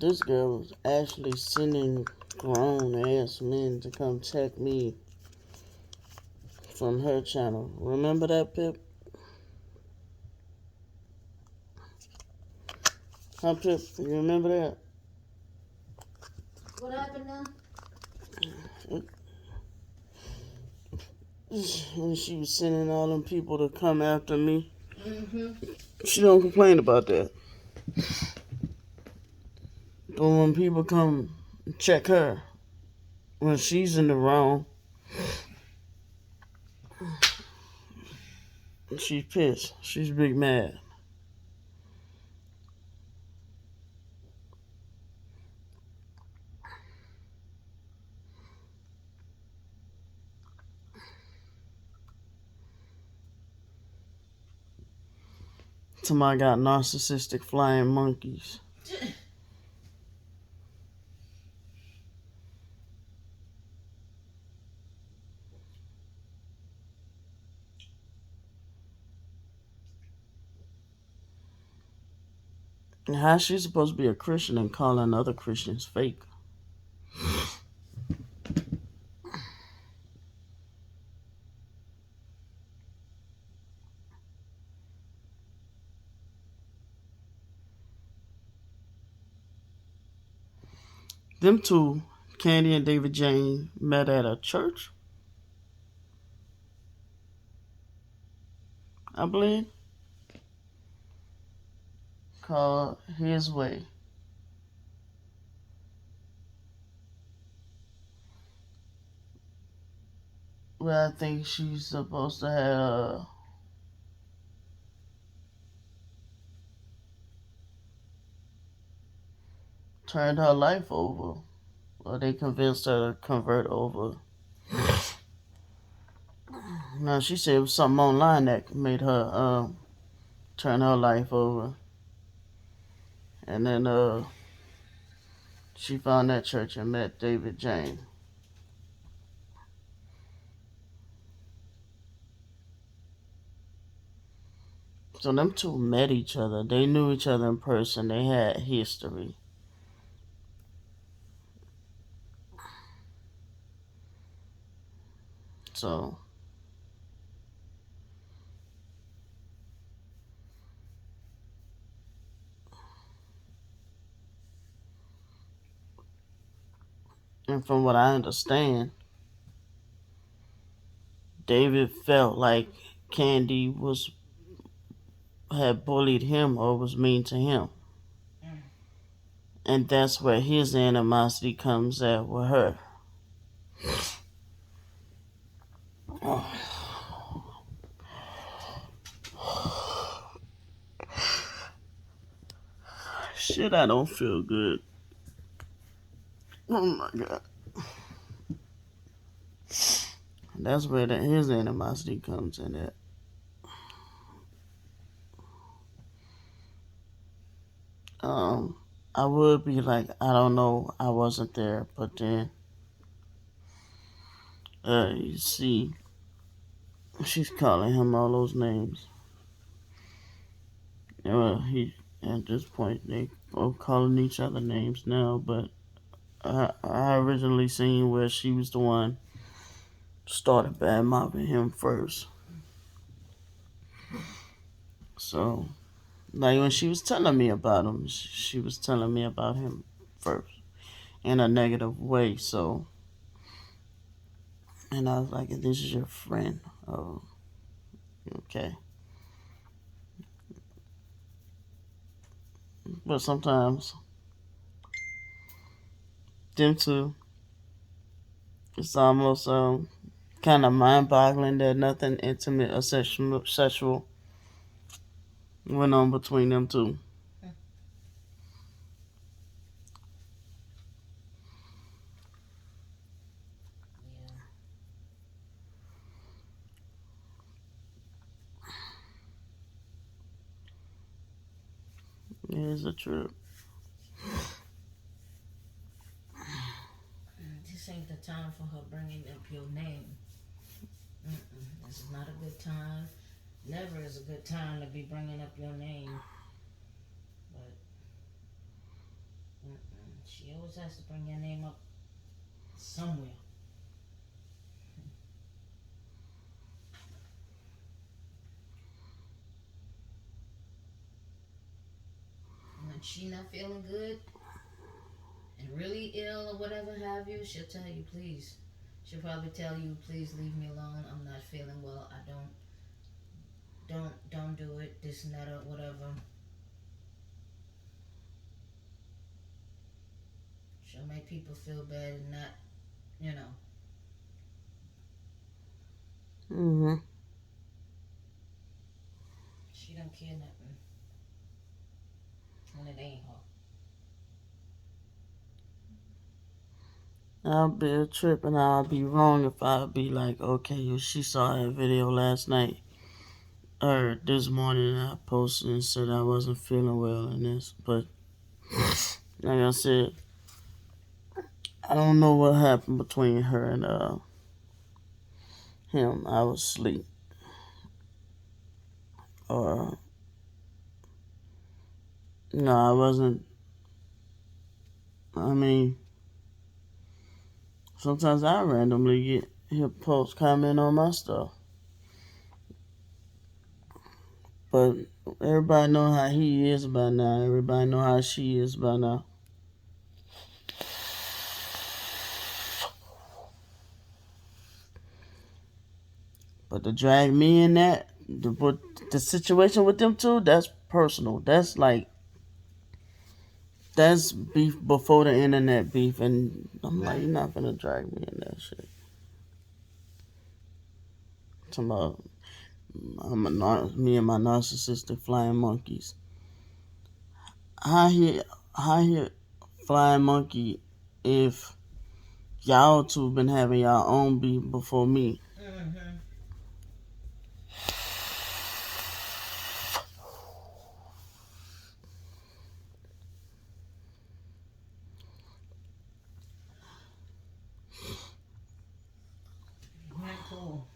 This girl was actually sending grown ass men to come check me from her channel. Remember that, Pip? Huh, Pip? You remember that? What happened now? When she was sending all them people to come after me. Mm-hmm. She don't complain about that. But when people come check her, when she's in the wrong, she's pissed. She's big mad. Somebody got narcissistic flying monkeys. How's she supposed to be a Christian and calling other Christians fake? Them two, Candy and David Jane, met at a church, I believe, called His Way. Where I think she's supposed to have turned her life over. Or they convinced her to convert over. Now, she said it was something online that made her turn her life over. And then she found that church and met David Jane. So them two met each other. They knew each other in person. They had history. So and from what I understand, David felt like Candy had bullied him or was mean to him. And that's where his animosity comes at with her. Shit, I don't feel good. Oh my god. That's where his animosity comes in at. I would be like, I don't know, I wasn't there, but then, you see, she's calling him all those names. Well, at this point, they both calling each other names now, but I originally seen where she was the one started bad mouthing him first. So, like when she was telling me about him, she was telling me about him first in a negative way. So, and I was like, "This is your friend." Oh, okay. But sometimes them two, it's almost kind of mind-boggling that nothing intimate or sexual went on between them two. It's a trip. This ain't the time for her bringing up your name. This is not a good time. Never is a good time to be bringing up your name. But always has to bring your name up somewhere. When she not feeling good and really ill or whatever have you, she'll tell you, please. She'll probably tell you, please leave me alone. I'm not feeling well. I don't do it. This and that or whatever. She'll make people feel bad and not, you know. Mm-hmm. She don't care nothing when it ain't her. I'll be a trip and I'll be wrong if I'd be like, okay, she saw that video last night or this morning I posted and said I wasn't feeling well in this. But like I said, I don't know what happened between her and him. I was asleep. Or no, I wasn't. I mean, sometimes I randomly get he'll post comment on my stuff. But everybody know how he is by now. Everybody know how she is by now. But to drag me in that, the situation with them two, that's personal. That's like, that's beef before the internet beef. And I'm like, you're not gonna drag me in that shit. Talking about, me and my narcissistic flying monkeys. How he flying monkey if y'all two been having y'all own beef before me? Mm-hmm. Not cool.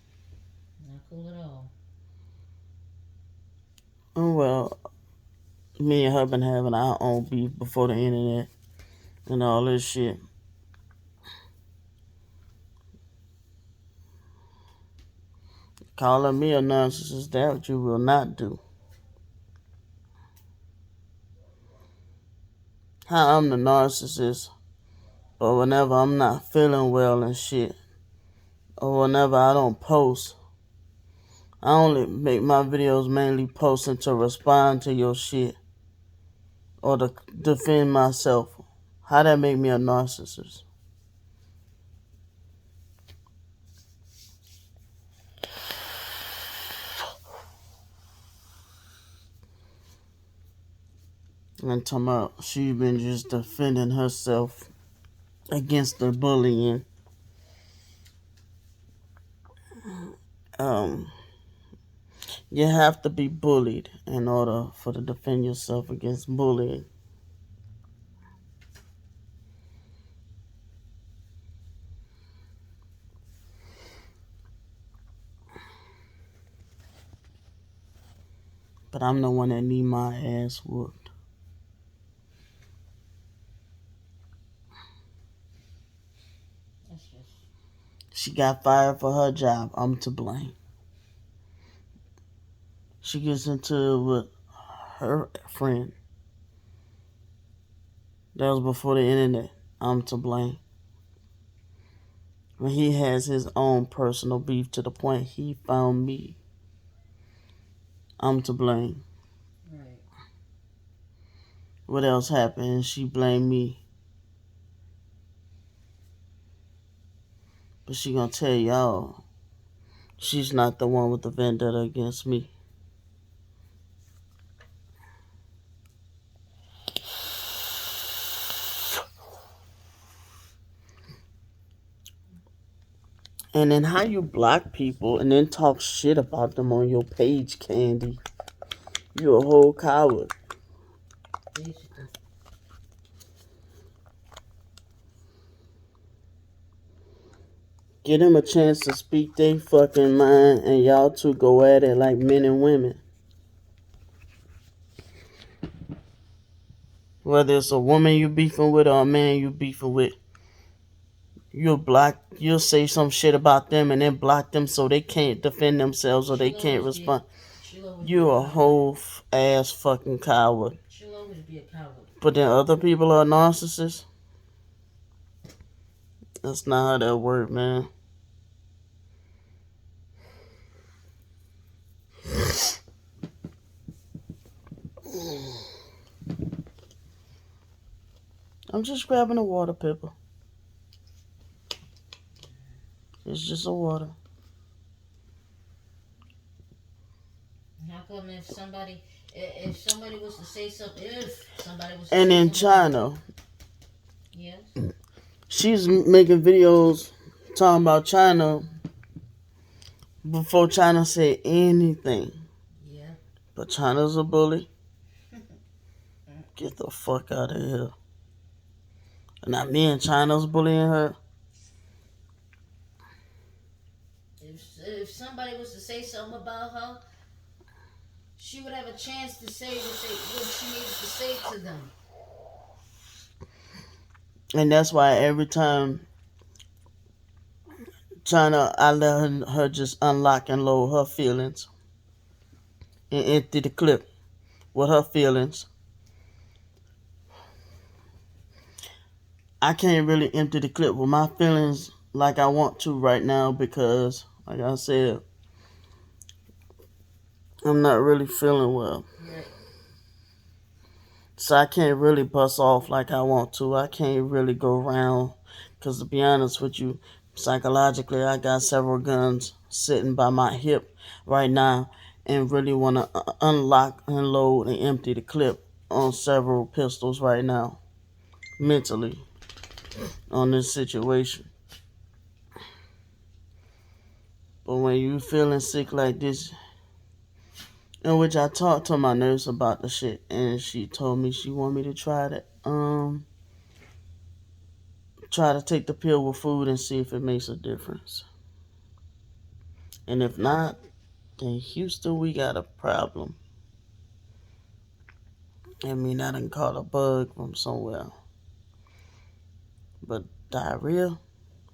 Not cool at all. Oh well, me and her been having our own beef before the internet and all this shit. Calling me a narcissist, that what you will not do. How I'm the narcissist, but whenever I'm not feeling well and shit, or whenever I don't post, I only make my videos mainly posting to respond to your shit or to defend myself. How that make me a narcissist? And talking about she been just defending herself against the bullying. You have to be bullied in order for to defend yourself against bullying. But I'm the one that need my ass whooped. That's just. She got fired for her job. I'm to blame. She gets into it with her friend. That was before the internet. I'm to blame. When he has his own personal beef to the point he found me, I'm to blame. Right. What else happened? She blamed me. But she gonna tell y'all she's not the one with the vendetta against me. And then how you block people and then talk shit about them on your page, Candy? You a whole coward. Basically. Give them a chance to speak their fucking mind and y'all two go at it like men and women. Whether it's a woman you beefing with or a man you beefing with, you'll say some shit about them and then block them so they can't defend themselves or they can't respond. You're a whole ass fucking coward. She'll always be a coward. But then other people are narcissists. That's not how that works, man. I'm just grabbing a water, Pepper. It's just a water. How come if somebody was to say something, and in China, yes, she's making videos talking about China before China said anything. Yeah. But China's a bully. Get the fuck out of here. And not me and China's bullying her. If somebody was to say something about her, she would have a chance to say what she needed to say to them. And that's why every time China, I let her just unlock and load her feelings and empty the clip with her feelings. I can't really empty the clip with my feelings like I want to right now because, like I said, I'm not really feeling well. Right. So I can't really bust off like I want to. I can't really go around because, to be honest with you, psychologically, I got several guns sitting by my hip right now and really want to unlock, unload, and empty the clip on several pistols right now, mentally, on this situation. But when you feeling sick like this, in which I talked to my nurse about the shit, and she told me she want me to try to take the pill with food and see if it makes a difference. And if not, then Houston, we got a problem. I mean, I done caught a bug from somewhere. But diarrhea,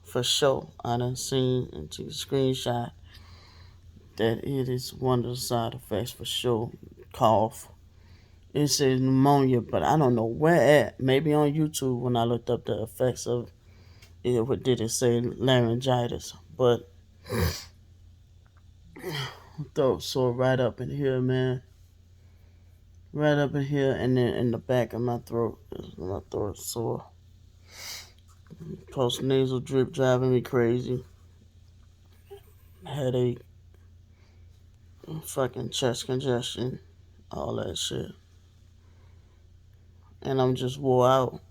for sure, I done seen and took a screenshot that it is one of the side effects for sure. Cough. It says pneumonia, but I don't know where at. Maybe on YouTube when I looked up the effects of it, what did it say? Laryngitis. But throat sore right up in here, man. Right up in here, and then in the back of my throat. My throat sore. Post nasal drip driving me crazy. Headache. Fucking chest congestion. All that shit. And I'm just wore out.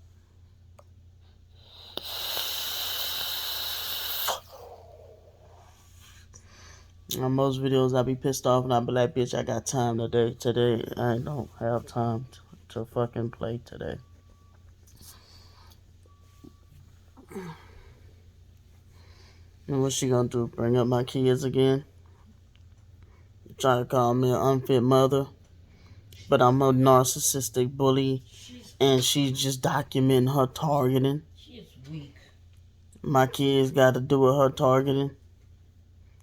On most videos, I be pissed off and I be like, bitch, I got time today. Today, I don't have time to fucking play today. And what's she gonna do? Bring up my kids again? Try to call me an unfit mother? But I'm a narcissistic bully and she's just documenting her targeting. She's weak. My kids got to do with her targeting.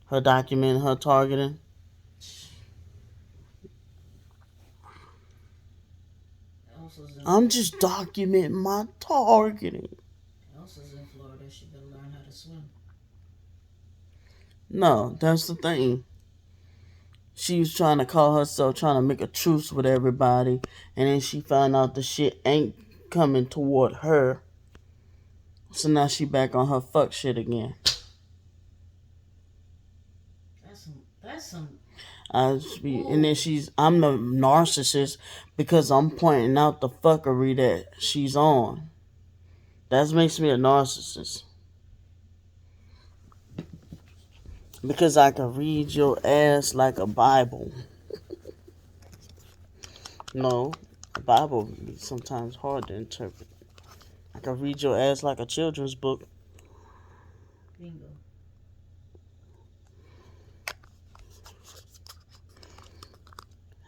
Her documenting her targeting. I'm just documenting my targeting. Elsa's in Florida. She better learn how to swim. No, that's the thing. She's trying to call herself, trying to make a truce with everybody, and then she found out the shit ain't coming toward her. So now she back on her fuck shit again. That's some. And then I'm the narcissist because I'm pointing out the fuckery that she's on. That makes me a narcissist. Because I can read your ass like a Bible. No, a Bible is sometimes hard to interpret. I can read your ass like a children's book. Bingo.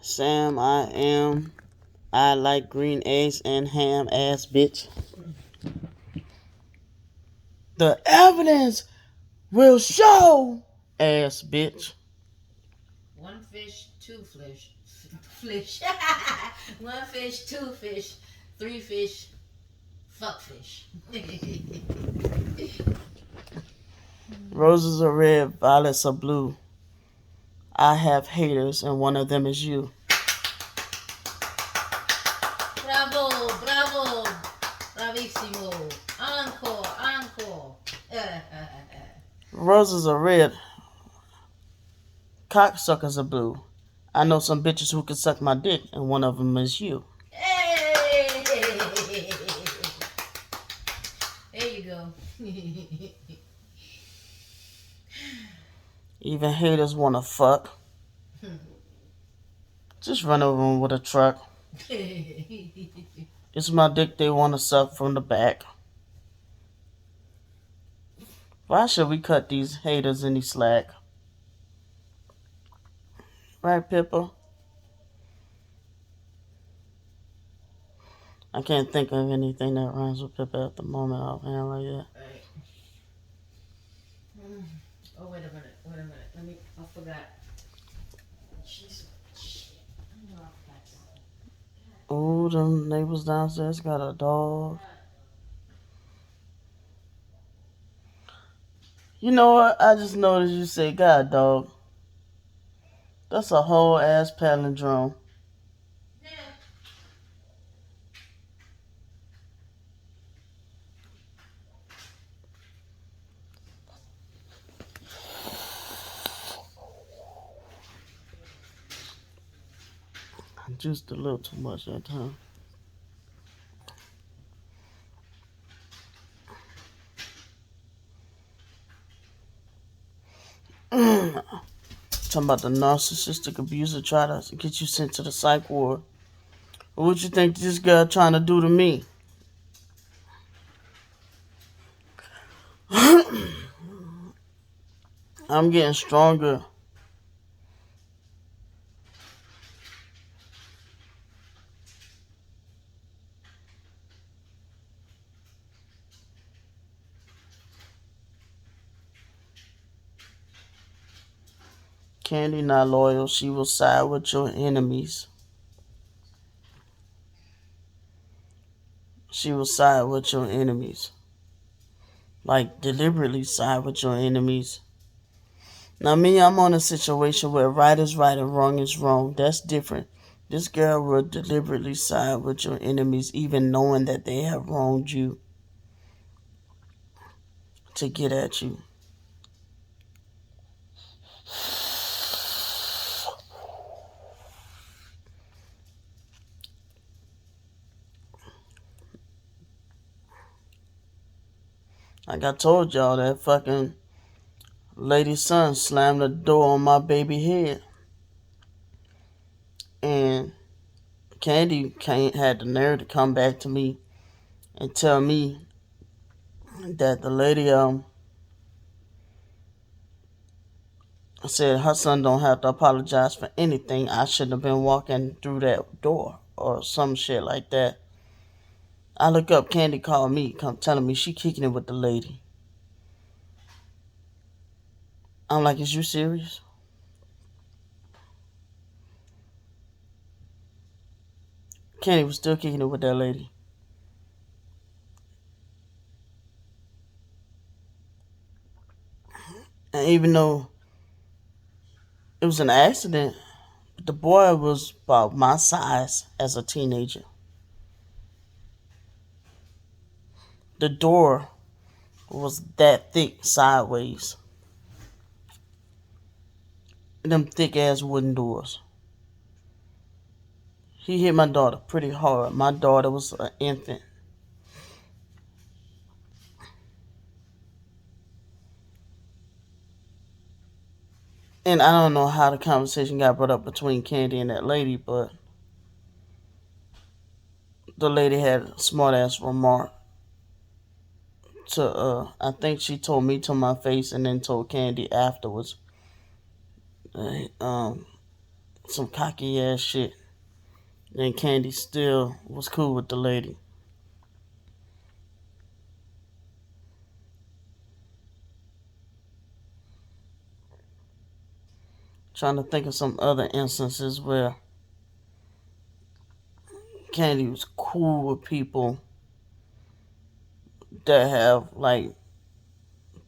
Sam, I am I like green eggs and ham ass bitch. The evidence will show ass bitch. One fish, two fish. Fish. One fish, two fish, three fish, fuck fish. Roses are red, violets are blue. I have haters, and one of them is you. Bravo, bravo, bravissimo. Encore, encore. Roses are red, cocksuckers are blue. I know some bitches who can suck my dick, and one of them is you. Hey! There you go. Even haters wanna fuck. Just run over them with a truck. It's my dick they wanna suck from the back. Why should we cut these haters any slack? Right, Pippa? I can't think of anything that rhymes with Pippa at the moment offhand like that. Right. Oh, wait a minute. I forgot. Jeez, shit. I know I forgot something. Ooh, them neighbors downstairs got a dog. You know what? I just noticed you say God dog. That's a whole ass palindrome. Just a little too much that time. Talking about the narcissistic abuser try to get you sent to the psych ward. What you think this guy trying to do to me? I'm getting stronger. Candy not loyal. She will side with your enemies. She will side with your enemies. Like, deliberately side with your enemies. Now, me, I'm on a situation where right is right and wrong is wrong. That's different. This girl will deliberately side with your enemies, even knowing that they have wronged you, to get at you. Like I told y'all, that fucking lady's son slammed the door on my baby head. And Candy had the nerve to come back to me and tell me that the lady said her son don't have to apologize for anything. I shouldn't have been walking through that door or some shit like that. I look up, Candy called me, come telling me she kicking it with the lady. I'm like, is you serious? Candy was still kicking it with that lady. And even though it was an accident, the boy was about my size as a teenager. The door was that thick sideways. Them thick ass wooden doors. He hit my daughter pretty hard. My daughter was an infant. And I don't know how the conversation got brought up between Candy and that lady, but the lady had a smart ass remark to I think she told me to my face and then told Candy afterwards. Some cocky ass shit. And Candy still was cool with the lady. Trying to think of some other instances where Candy was cool with people that have like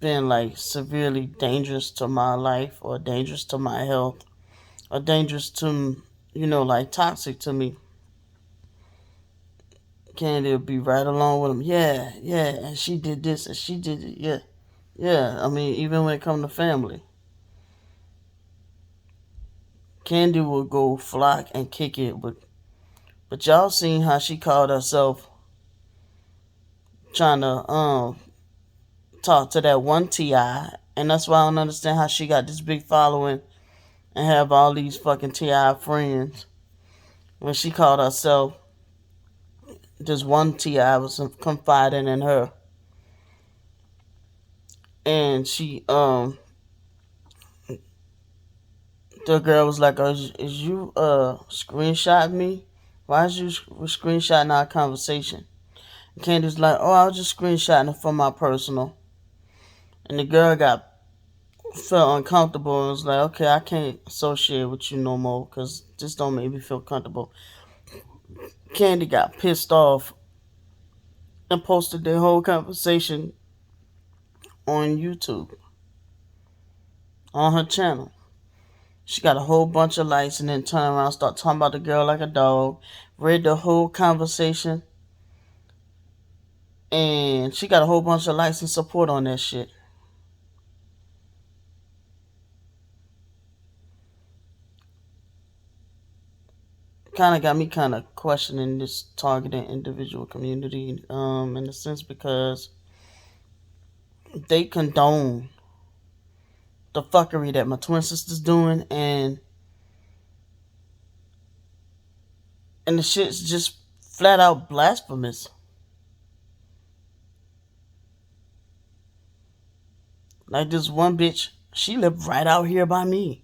been like severely dangerous to my life or dangerous to my health or dangerous to, like toxic to me. Candy would be right along with them. Yeah, yeah, and she did this and she did it. Yeah, yeah. I mean, even when it comes to family, Candy would go flock and kick it. But y'all seen how she called herself trying to talk to that one Ti, and that's why I don't understand how she got this big following and have all these fucking Ti friends when she called herself this one Ti was confiding in her, and the girl was like, is you screenshot me? Why is you screenshotting our conversation? And Candy's like, oh, I was just screenshotting it from my personal. And the girl felt uncomfortable and was like, okay, I can't associate with you no more because this don't make me feel comfortable. Candy got pissed off and posted their whole conversation on YouTube, on her channel. She got a whole bunch of likes and then turn around and start talking about the girl like a dog. Read the whole conversation. And she got a whole bunch of likes and support on that shit. Kind of got me kind of questioning this targeted individual community in a sense because they condone the fuckery that my twin sister's doing and the shit's just flat out blasphemous. Like this one bitch, she lived right out here by me,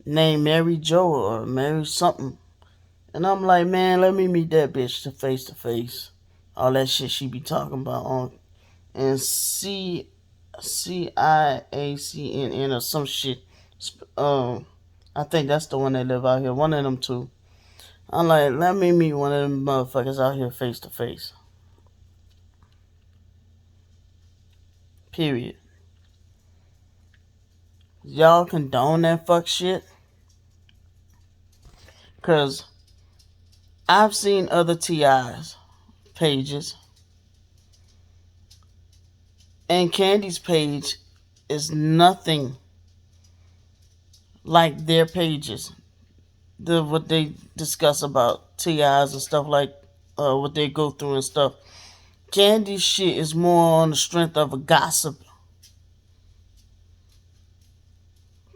named Mary Jo or Mary something. And I'm like, man, let me meet that bitch to face. All that shit she be talking about on and CIACNN or some shit. I think that's the one that live out here. One of them two. I'm like, let me meet one of them motherfuckers out here face to face. Period. Y'all condone that fuck shit? Cause I've seen other TI's pages. And Candy's page is nothing like their pages. What they discuss about TIs and stuff like what they go through and stuff. Candy's shit is more on the strength of a gossip.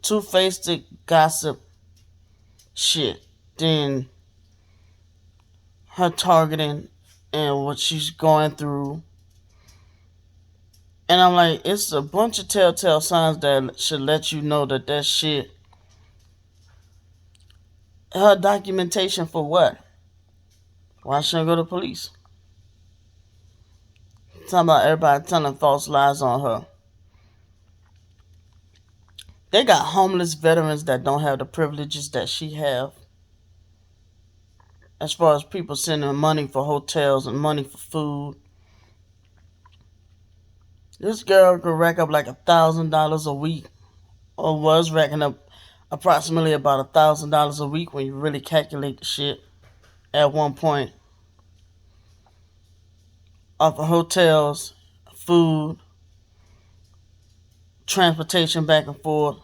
Two-faced gossip shit than her targeting and what she's going through. And I'm like, it's a bunch of telltale signs that should let you know that shit. Her documentation for what? Why shouldn't go to police? Talking about everybody telling false lies on her. They got homeless veterans that don't have the privileges that she have. As far as people sending money for hotels and money for food. This girl could rack up like $1,000 a week. Or was racking up approximately about $1,000 a week when you really calculate the shit at one point. Off of hotels, food, transportation back and forth.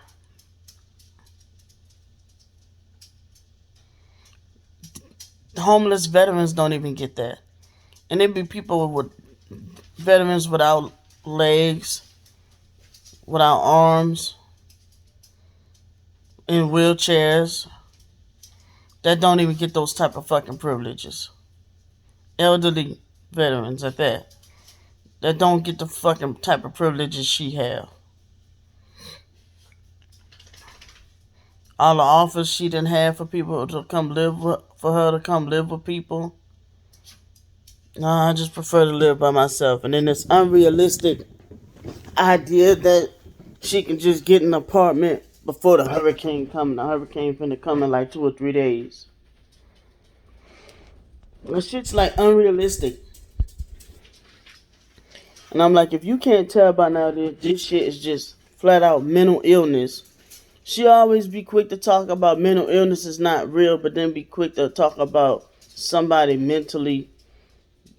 The homeless veterans don't even get that. And there be people with veterans without legs, without arms, in wheelchairs that don't even get those type of fucking privileges. Elderly veterans at that don't get the fucking type of privileges she have. All the offers she didn't have for people to come live with, for her to come live with people. No, I just prefer to live by myself. And then this unrealistic idea that she can just get an apartment before the hurricane come. The hurricane finna come in like 2 or 3 days. That shit's like unrealistic. And I'm like, if you can't tell by now that this shit is just flat out mental illness. She always be quick to talk about mental illness is not real, but then be quick to talk about somebody mentally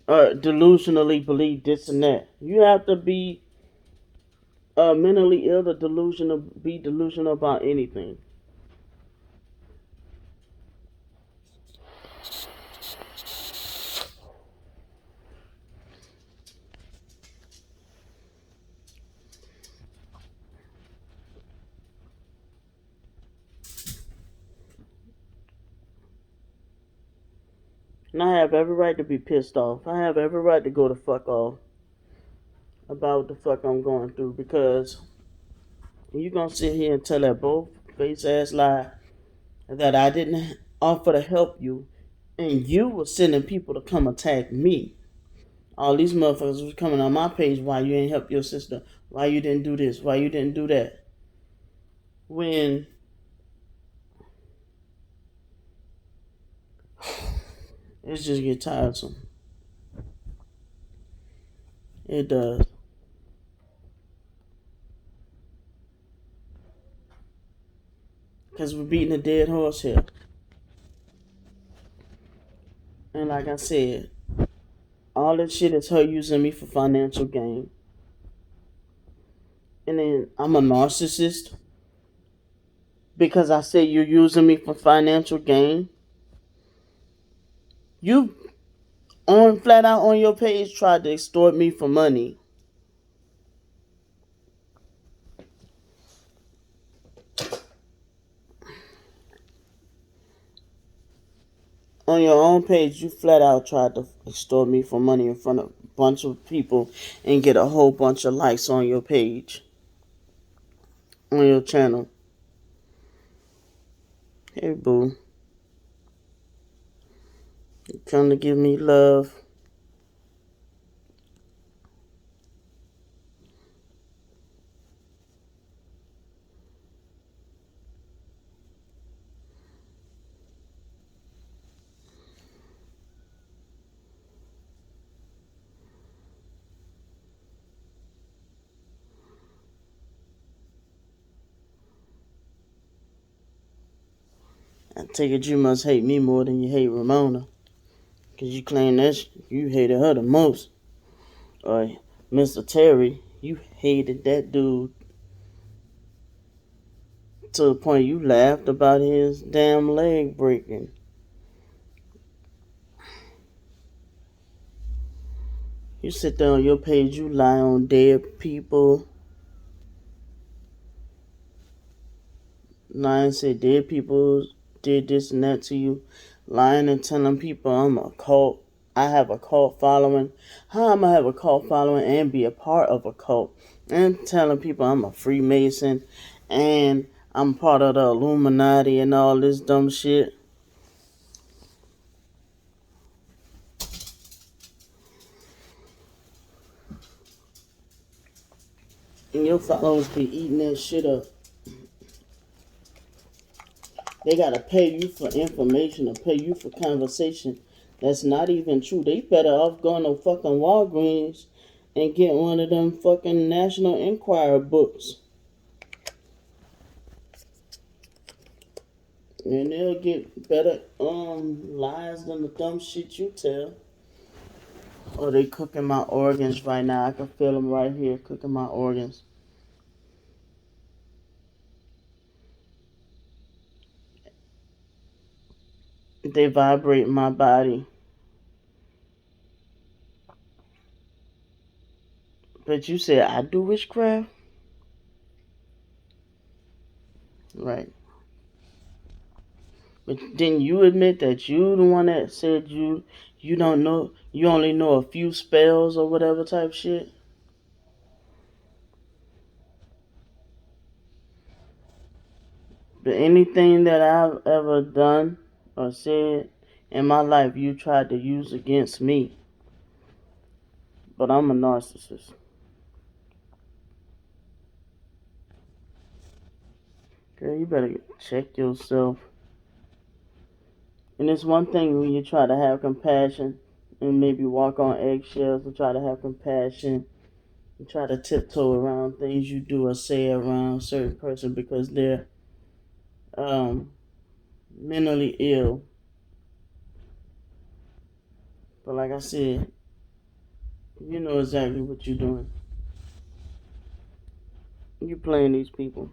or delusionally believe this and that. You have to be mentally ill to be delusional about anything. And I have every right to be pissed off. I have every right to go the fuck off about what the fuck I'm going through because you gonna sit here and tell that both face ass lie that I didn't offer to help you and you were sending people to come attack me. All these motherfuckers was coming on my page why you ain't help your sister, why you didn't do this, why you didn't do that. When it just get tiresome. It does. Because we're beating a dead horse here. And like I said, all that shit is her using me for financial gain. And then I'm a narcissist because I say you're using me for financial gain. You on flat out on your page tried to extort me for money. On your own page, you flat out tried to extort me for money in front of a bunch of people and get a whole bunch of likes on your page, on your channel. Hey, boo. You come to give me love. I take it you must hate me more than you hate Ramona. Because you claim that you hated her the most. Or Mr. Terry, you hated that dude to the point you laughed about his damn leg breaking. You sit there on your page, you lie on dead people. Lying, say dead people did this and that to you. Lying and telling people I'm a cult. I have a cult following. How am I have a cult following and be a part of a cult? And telling people I'm a Freemason and I'm part of the Illuminati and all this dumb shit. And your followers be eating that shit up. They gotta pay you for information or pay you for conversation that's not even true. They better off going to fucking Walgreens and get one of them fucking National Enquirer books. And they'll get better lies than the dumb shit you tell. Oh, they cooking my organs right now. I can feel them right here cooking my organs. They vibrate my body. But you said I do witchcraft? Right. But didn't you admit that you the one that said you don't know, you only know a few spells or whatever type shit? But anything that I've ever done or said in my life, you tried to use against me. But I'm a narcissist. Girl, you better check yourself. And it's one thing when you try to have compassion and maybe walk on eggshells and try to have compassion and try to tiptoe around things you do or say around a certain person because they're um, mentally ill. But like I said, you know exactly what you're doing. You're playing these people.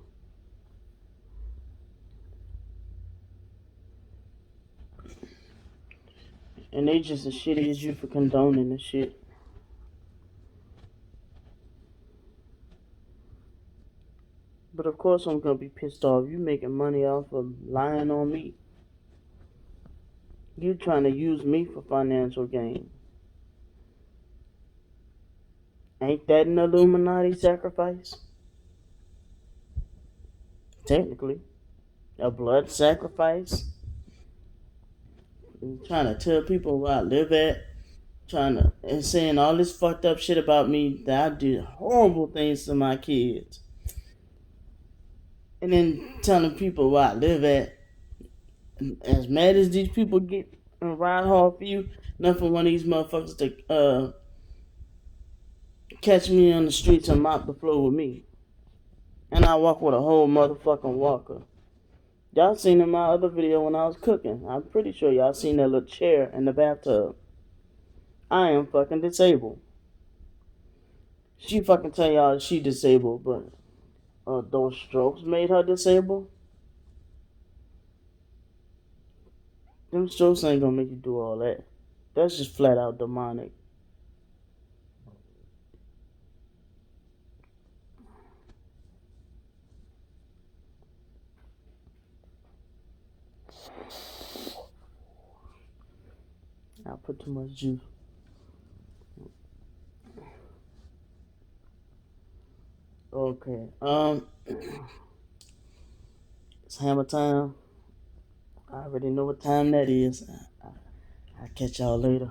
And they just as shitty as you for condoning the shit. But of course I'm gonna be pissed off. You making money off of lying on me. You trying to use me for financial gain. Ain't that an Illuminati sacrifice? Technically. A blood sacrifice? I'm trying to tell people where I live at. Trying to and saying all this fucked up shit about me that I did horrible things to my kids. And then telling people where I live at. As mad as these people get and ride hard for you, nothing for one of these motherfuckers to catch me on the streets and mop the floor with me. And I walk with a whole motherfucking walker. Y'all seen in my other video when I was cooking. I'm pretty sure y'all seen that little chair in the bathtub. I am fucking disabled. She fucking tell y'all she disabled, but those strokes made her disabled. Them strokes ain't gonna make you do all that. That's just flat out demonic. I put too much juice. Okay. It's hammer time. I already know what time that is. I'll catch y'all later.